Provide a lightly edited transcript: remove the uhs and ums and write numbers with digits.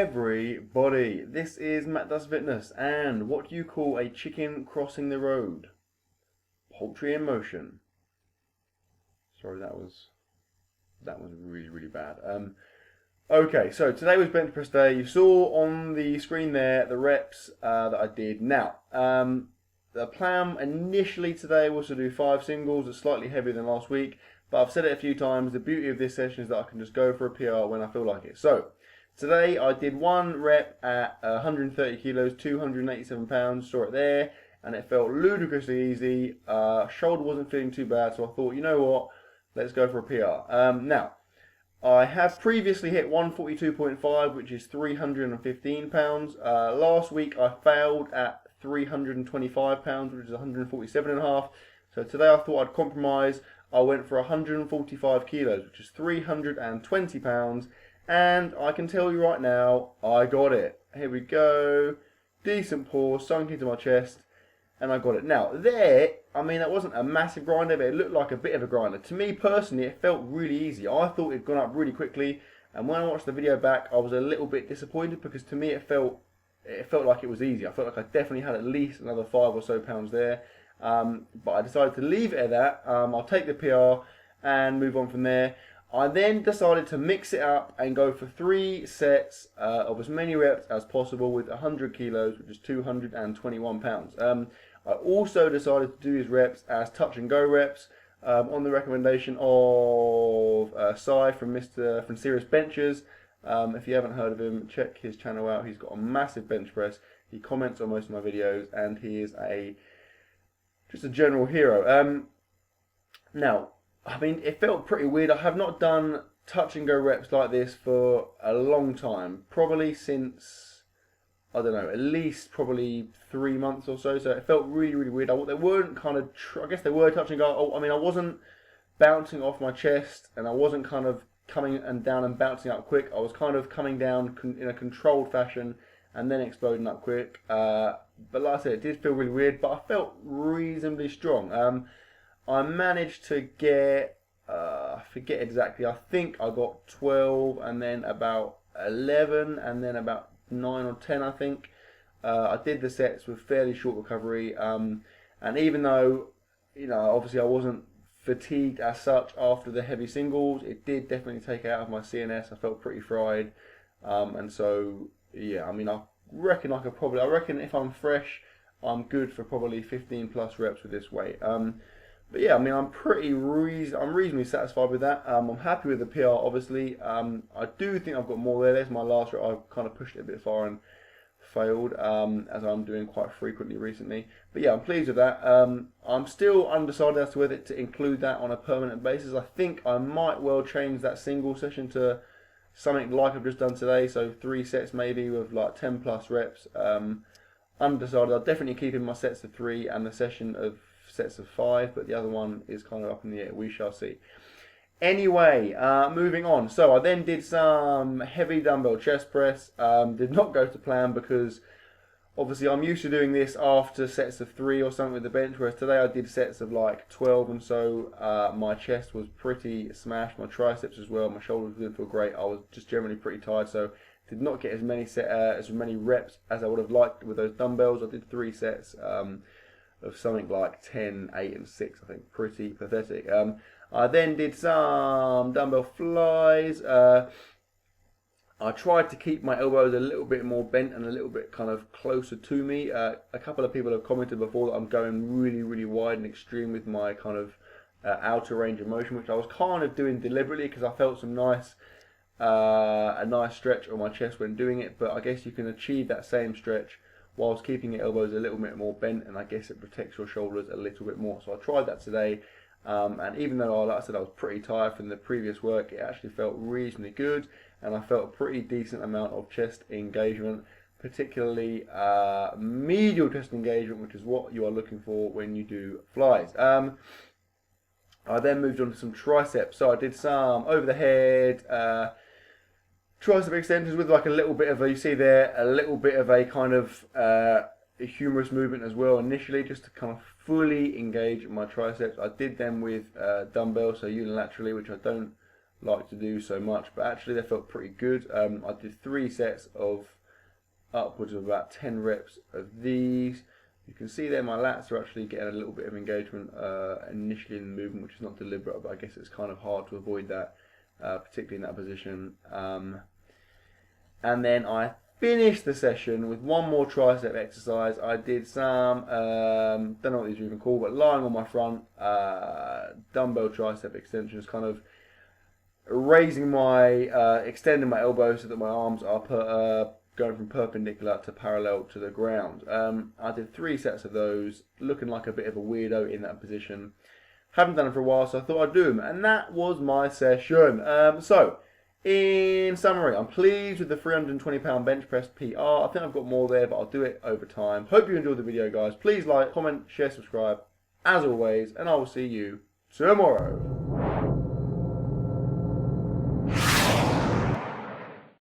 everybody, this is Matt Does Fitness, and what do you call a chicken crossing the road? Poultry in motion. Sorry, that was really bad. Okay, so today was bench press day. You saw on the screen there the reps that I did. Now, the plan initially today was to do 5 singles. It's slightly heavier than last week, but I've said it a few times. The beauty of this session is that I can just go for a PR when I feel like it. So today I did 1 rep at 130 kilos, 287 pounds. Saw it there, and it felt ludicrously easy. Shoulder wasn't feeling too bad, so I thought, you know what, let's go for a PR. Now, I have previously hit 142.5, which is 315 pounds. Last week I failed at 325 pounds, which is 147.5. So today I thought I'd compromise. I went for 145 kilos, which is 320 pounds. And I can tell you right now, I got it. Here we go. Decent pause, sunk into my chest, and I got it. Now, there, I mean, that wasn't a massive grinder, but it looked like a bit of a grinder. To me, personally, it felt really easy. I thought it'd gone up really quickly, and when I watched the video back, I was a little bit disappointed because to me, it felt like it was easy. I felt like I definitely had at least another 5 or so pounds there. But I decided to leave it at that. I'll take the PR and move on from there. I then decided to mix it up and go for 3 sets of as many reps as possible with 100 kilos, which is 221 pounds. I also decided to do his reps as touch and go reps on the recommendation of Sai from Serious Benchers. If you haven't heard of him, check his channel out. He's got a massive bench press. He comments on most of my videos, and he is just a general hero. Now, I mean, it felt pretty weird. I have not done touch and go reps like this for a long time. Probably since, I don't know, at least probably 3 months or so. So it felt really weird. They weren't kind of, I guess they were touch and go. I mean, I wasn't bouncing off my chest, and I wasn't kind of coming and down and bouncing up quick. I was kind of coming down in a controlled fashion and then exploding up quick. But like I said, it did feel really weird, but I felt reasonably strong. I managed to get, I forget exactly, I think I got 12 and then about 11 and then about 9 or 10, I think. I did the sets with fairly short recovery, and even though, you know, obviously I wasn't fatigued as such after the heavy singles, it did definitely take it out of my CNS. I felt pretty fried, and so, yeah, I mean, I reckon if I'm fresh, I'm good for probably 15 plus reps with this weight. But yeah, I mean, I'm reasonably satisfied with that. I'm happy with the PR, obviously. I do think I've got more there. There's my last rep. I've kind of pushed it a bit far and failed, as I'm doing quite frequently recently. But yeah, I'm pleased with that. I'm still undecided as to whether to include that on a permanent basis. I think I might well change that single session to something like I've just done today. So 3 sets maybe with like 10 plus reps. Undecided. I'll definitely keep in my sets of 3 and the session of sets of 5, but the other one is kind of up in the air. We shall see. Anyway, moving on. So I then did some heavy dumbbell chest press. Did not go to plan because obviously I'm used to doing this after sets of 3 or something with the bench, whereas today I did sets of like 12, and so my chest was pretty smashed, my triceps as well, my shoulders didn't feel great. I was just generally pretty tired, so did not get as many reps as I would have liked with those dumbbells. I did 3 sets of something like 10, 8 and 6, I think. Pretty pathetic. I then did some dumbbell flies. I tried to keep my elbows a little bit more bent and a little bit kind of closer to me. A couple of people have commented before that I'm going really wide and extreme with my kind of outer range of motion, which I was kind of doing deliberately because I felt some a nice stretch on my chest when doing it. But I guess you can achieve that same stretch whilst keeping your elbows a little bit more bent, and I guess it protects your shoulders a little bit more. So I tried that today, and even though, like I said, I was pretty tired from the previous work, it actually felt reasonably good, and I felt a pretty decent amount of chest engagement, particularly medial chest engagement, which is what you are looking for when you do flies. I then moved on to some triceps, so I did some over the head, tricep extensions with like a little bit of a, you see there, a little bit of a kind of a humorous movement as well initially, just to kind of fully engage my triceps. I did them with dumbbells, so unilaterally, which I don't like to do so much, but actually they felt pretty good. I did 3 sets of upwards of about 10 reps of these. You can see there my lats are actually getting a little bit of engagement initially in the movement, which is not deliberate, but I guess it's kind of hard to avoid that, particularly in that position. And then I finished the session with one more tricep exercise. I did some, don't know what these are even called, but lying on my front, dumbbell tricep extensions, kind of raising my, extending my elbows so that my arms are going from perpendicular to parallel to the ground. I did 3 sets of those, looking like a bit of a weirdo in that position. Haven't done it for a while, so I thought I'd do them, and that was my session. So, in summary, I'm pleased with the 320 pound bench press PR. I think I've got more there, but I'll do it over time. Hope you enjoyed the video, guys. Please like, comment, share, subscribe, as always, and I will see you tomorrow.